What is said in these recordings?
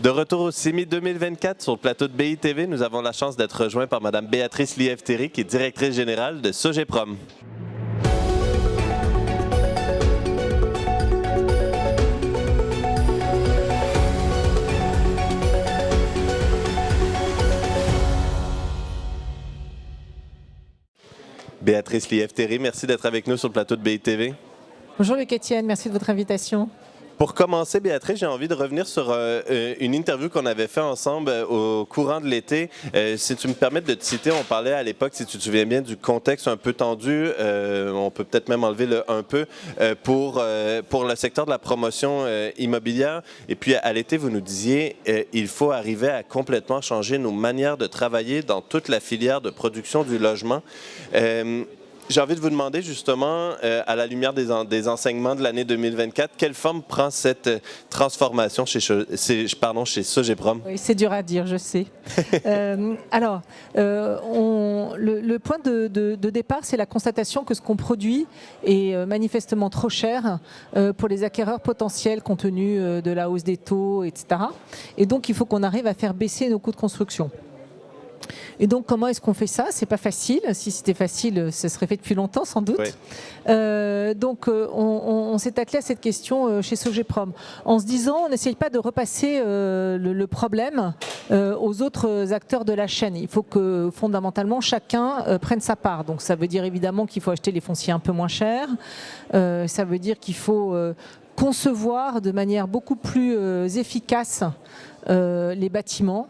De retour au CIMI 2024 sur le plateau de BITV, nous avons la chance d'être rejoints par Mme Béatrice Lièvre-Théry, qui est directrice générale de Sogeprom. Béatrice Lièvre-Théry, merci d'être avec nous sur le plateau de BITV. Bonjour Luc-Étienne, merci de votre invitation. Pour commencer, Béatrice, j'ai envie de revenir sur une interview qu'on avait fait ensemble au courant de l'été. Si tu me permets de te citer, on parlait à l'époque, si tu te souviens bien, du contexte un peu tendu, on peut peut-être même enlever le un peu, pour le secteur de la promotion immobilière. Et puis à l'été, vous nous disiez, il faut arriver à complètement changer nos manières de travailler dans toute la filière de production du logement. J'ai envie de vous demander justement, à la lumière des enseignements de l'année 2024, quelle forme prend cette transformation chez Sogeprom? Oui, c'est dur à dire, je sais. Le point de départ, c'est la constatation que ce qu'on produit est manifestement trop cher pour les acquéreurs potentiels compte tenu de la hausse des taux, etc. Et donc, il faut qu'on arrive à faire baisser nos coûts de construction. Et donc, comment est-ce qu'on fait ça? C'est pas facile. Si c'était facile, ce serait fait depuis longtemps, sans doute. Oui. On s'est attelé à cette question chez Sogeprom, en se disant, on n'essaye pas de repasser le problème aux autres acteurs de la chaîne. Il faut que, fondamentalement, chacun prenne sa part. Donc, ça veut dire évidemment qu'il faut acheter les fonciers un peu moins chers. Ça veut dire qu'il faut concevoir de manière beaucoup plus efficace les bâtiments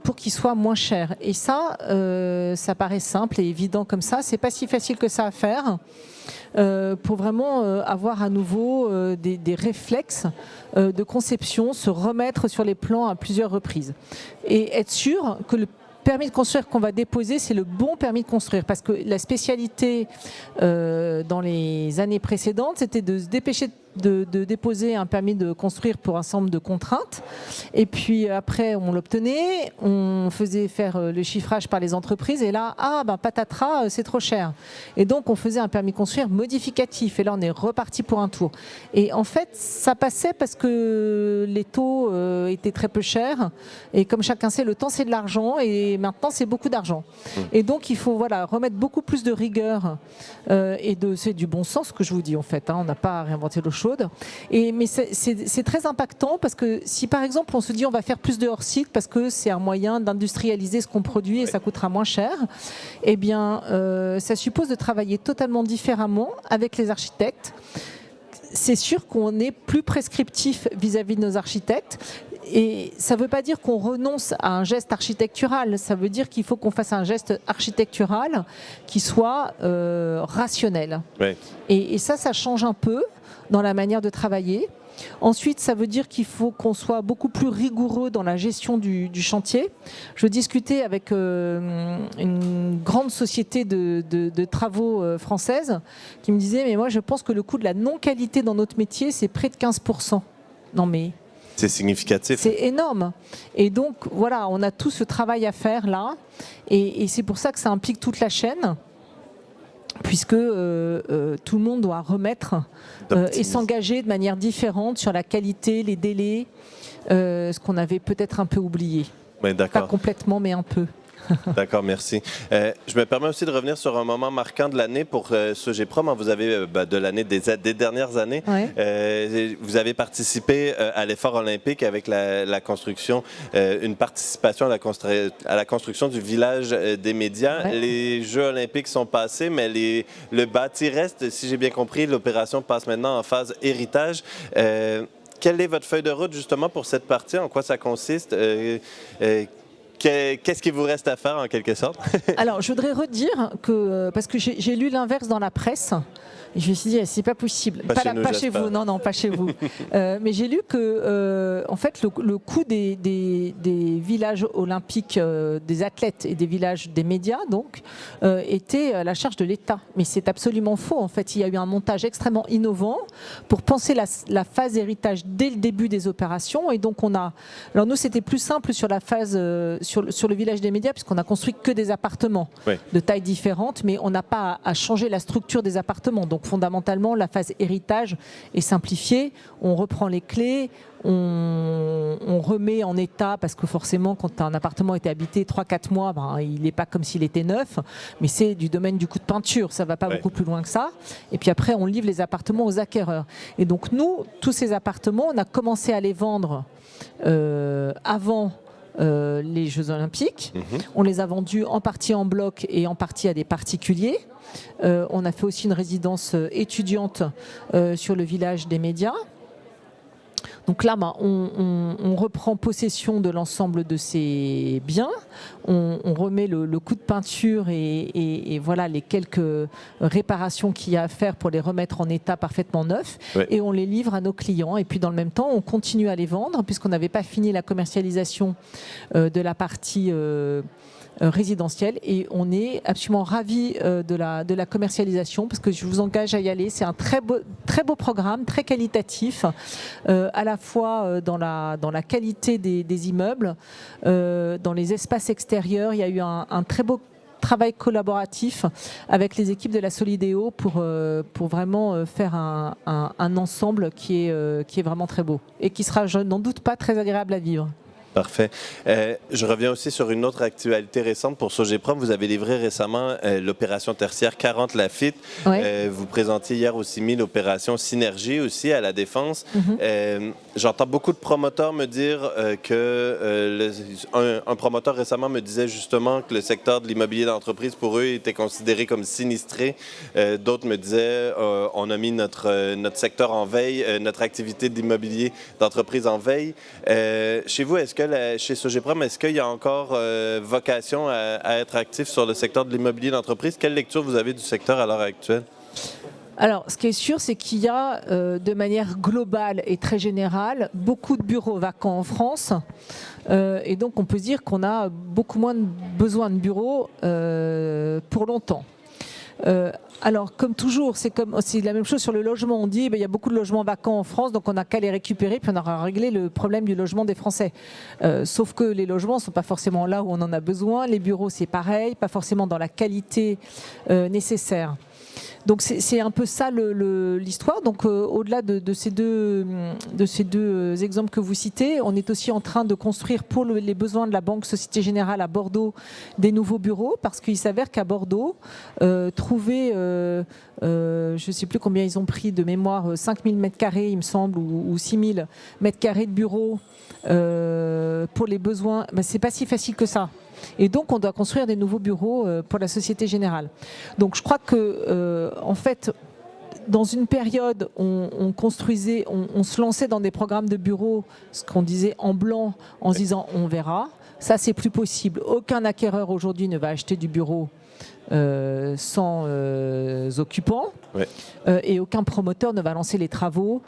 pour qu'ils soient moins chers. Et ça, ça paraît simple et évident comme ça. C'est pas si facile que ça à faire pour vraiment avoir à nouveau des réflexes de conception, se remettre sur les plans à plusieurs reprises et être sûr que le permis de construire qu'on va déposer, c'est le bon permis de construire. Parce que la spécialité dans les années précédentes, c'était de se dépêcher de déposer un permis de construire pour un certain nombre de contraintes. Et puis après, on l'obtenait, on faisait faire le chiffrage par les entreprises. Et là, patatras, c'est trop cher. Et donc, on faisait un permis de construire modificatif. Et là, on est reparti pour un tour. Et en fait, ça passait parce que les taux étaient très peu chers. Et comme chacun sait, le temps, c'est de l'argent. Et maintenant, c'est beaucoup d'argent. Et donc, il faut remettre beaucoup plus de rigueur. C'est du bon sens que je vous dis, en fait. On n'a pas réinventé l'eau chaude. Mais c'est très impactant parce que si par exemple on se dit on va faire plus de hors-site parce que c'est un moyen d'industrialiser ce qu'on produit et ça coûtera moins cher, eh bien ça suppose de travailler totalement différemment avec les architectes. C'est sûr qu'on est plus prescriptif vis-à-vis de nos architectes. Et ça ne veut pas dire qu'on renonce à un geste architectural, ça veut dire qu'il faut qu'on fasse un geste architectural qui soit rationnel. Oui. Et ça change un peu dans la manière de travailler. Ensuite, ça veut dire qu'il faut qu'on soit beaucoup plus rigoureux dans la gestion du chantier. Je discutais avec une grande société de travaux française qui me disait « mais moi je pense que le coût de la non-qualité dans notre métier, c'est près de 15%. » Non mais... C'est significatif. C'est énorme. Et donc, voilà, on a tout ce travail à faire là. Et c'est pour ça que ça implique toute la chaîne, puisque tout le monde doit remettre et s'engager de manière différente sur la qualité, les délais, ce qu'on avait peut-être un peu oublié. Oui, d'accord. Pas complètement, mais un peu. D'accord, merci. Je me permets aussi de revenir sur un moment marquant de l'année pour Sogeprom. Vous avez, de l'année des dernières années, ouais. Vous avez participé à l'effort olympique avec la construction, une participation à la construction du village des médias. Ouais. Les Jeux olympiques sont passés, mais le bâti reste. Si j'ai bien compris, l'opération passe maintenant en phase héritage. Quelle est votre feuille de route justement pour cette partie? En quoi ça consiste? Qu'est-ce qu'il vous reste à faire en quelque sorte? Alors, je voudrais redire que, parce que j'ai lu l'inverse dans la presse, et je me suis dit, c'est pas possible. Pas chez vous, non, pas chez vous. Mais j'ai lu que, en fait, le coût des villages olympiques, des athlètes et des villages des médias, donc, était à la charge de l'État. Mais c'est absolument faux. En fait, il y a eu un montage extrêmement innovant pour penser la phase héritage dès le début des opérations. Et donc, alors nous, c'était plus simple sur la phase, sur le village des médias, puisqu'on a construit que des appartements de tailles différentes, mais on n'a pas à changer la structure des appartements. Donc, Donc fondamentalement, la phase héritage est simplifiée. On reprend les clés, on remet en état, parce que forcément, quand un appartement a été habité 3-4 mois, il n'est pas comme s'il était neuf, mais c'est du domaine du coup de peinture, ça ne va pas beaucoup plus loin que ça. Et puis après, on livre les appartements aux acquéreurs. Et donc nous, tous ces appartements, on a commencé à les vendre avant les Jeux Olympiques. On les a vendus en partie en bloc et en partie à des particuliers. On a fait aussi une résidence étudiante sur le village des médias. Donc là, on reprend possession de l'ensemble de ces biens, on remet le coup de peinture et voilà les quelques réparations qu'il y a à faire pour les remettre en état parfaitement neuf, et on les livre à nos clients. Et puis dans le même temps, on continue à les vendre puisqu'on n'avait pas fini la commercialisation de la partie résidentielle, et on est absolument ravis de la commercialisation, parce que je vous engage à y aller. C'est un très beau programme, très qualitatif, à la fois dans la qualité des immeubles, dans les espaces extérieurs. Il y a eu un très beau travail collaboratif avec les équipes de la Solidéo pour vraiment faire un ensemble qui est vraiment très beau et qui sera, je n'en doute pas, très agréable à vivre. Parfait. Je reviens aussi sur une autre actualité récente pour Sogeprom. Vous avez livré récemment l'opération tertiaire 40 Laffitte. Vous présentiez hier au CIMI l'opération Synergie aussi à la Défense. J'entends beaucoup de promoteurs me dire un promoteur récemment me disait justement que le secteur de l'immobilier d'entreprise pour eux était considéré comme sinistré. D'autres me disaient on a mis notre secteur en veille, notre activité d'immobilier d'entreprise en veille. Chez vous, chez Sogeprom, est-ce qu'il y a encore vocation à être actif sur le secteur de l'immobilier d'entreprise? Quelle lecture vous avez du secteur à l'heure actuelle? Alors, ce qui est sûr, c'est qu'il y a, de manière globale et très générale, beaucoup de bureaux vacants en France. Et donc, on peut se dire qu'on a beaucoup moins besoin de bureaux pour longtemps. Alors, comme toujours, c'est la même chose sur le logement. On dit il y a beaucoup de logements vacants en France, donc on n'a qu'à les récupérer, puis on aura réglé le problème du logement des Français. Sauf que les logements ne sont pas forcément là où on en a besoin. Les bureaux, c'est pareil, pas forcément dans la qualité nécessaire. Donc c'est un peu ça l'histoire. Donc au-delà de ces deux exemples que vous citez, on est aussi en train de construire pour les besoins de la Banque Société Générale à Bordeaux des nouveaux bureaux, parce qu'il s'avère qu'à Bordeaux, trouver, je ne sais plus combien ils ont pris de mémoire, 5000 m², il me semble, ou 6000 m² de bureaux pour les besoins, c'est pas si facile que ça. Et donc, on doit construire des nouveaux bureaux pour la Société Générale. Donc, je crois que, en fait, dans une période, on construisait, on se lançait dans des programmes de bureaux, ce qu'on disait en blanc, en se disant on verra. Ça, c'est plus possible. Aucun acquéreur aujourd'hui ne va acheter du bureau sans occupants, et aucun promoteur ne va lancer les travaux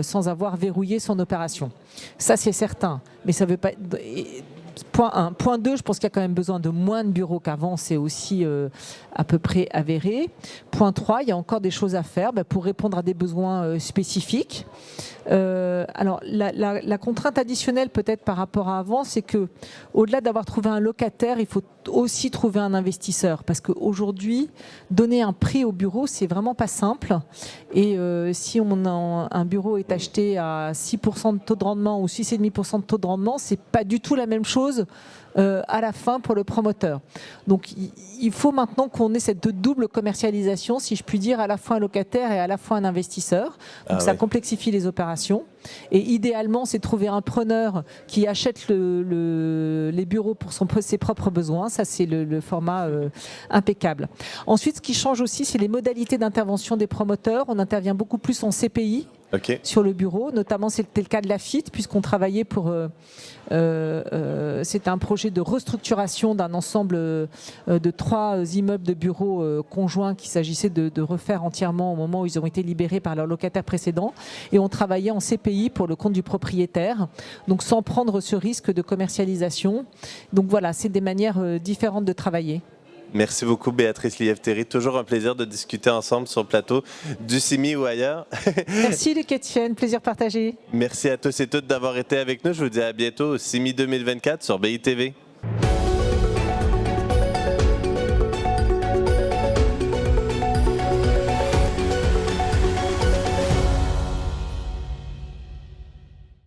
sans avoir verrouillé son opération. Ça, c'est certain. Mais ça veut pas. Point 1. Point 2, je pense qu'il y a quand même besoin de moins de bureaux qu'avant, c'est aussi à peu près avéré. Point 3, il y a encore des choses à faire pour répondre à des besoins spécifiques. Alors, la contrainte additionnelle peut-être par rapport à avant, c'est que au-delà d'avoir trouvé un locataire, il faut aussi trouver un investisseur, parce qu'aujourd'hui, donner un prix au bureau, c'est vraiment pas simple. Et si un bureau est acheté à 6% de taux de rendement ou 6,5% de taux de rendement, c'est pas du tout la même chose à la fin pour le promoteur. Donc il faut maintenant qu'on ait cette double commercialisation, si je puis dire, à la fois un locataire et à la fois un investisseur. Donc ça complexifie les opérations. Et idéalement, c'est de trouver un preneur qui achète les bureaux pour ses propres besoins. Ça, c'est le format impeccable. Ensuite, ce qui change aussi, c'est les modalités d'intervention des promoteurs. On intervient beaucoup plus en CPI. Sur le bureau, notamment c'était le cas de Laffitte, puisqu'on travaillait pour c'était un projet de restructuration d'un ensemble de 3 immeubles de bureaux conjoints qu'il s'agissait de refaire entièrement au moment où ils ont été libérés par leurs locataires précédents, et on travaillait en CPI pour le compte du propriétaire, donc sans prendre ce risque de commercialisation. Donc voilà, c'est des manières différentes de travailler. Merci beaucoup, Béatrice Lièvre-Théry. Toujours un plaisir de discuter ensemble sur le plateau du CIMI ou ailleurs. Merci, Luc-Étienne. Plaisir partagé. Merci à tous et toutes d'avoir été avec nous. Je vous dis à bientôt au CIMI 2024 sur BITV.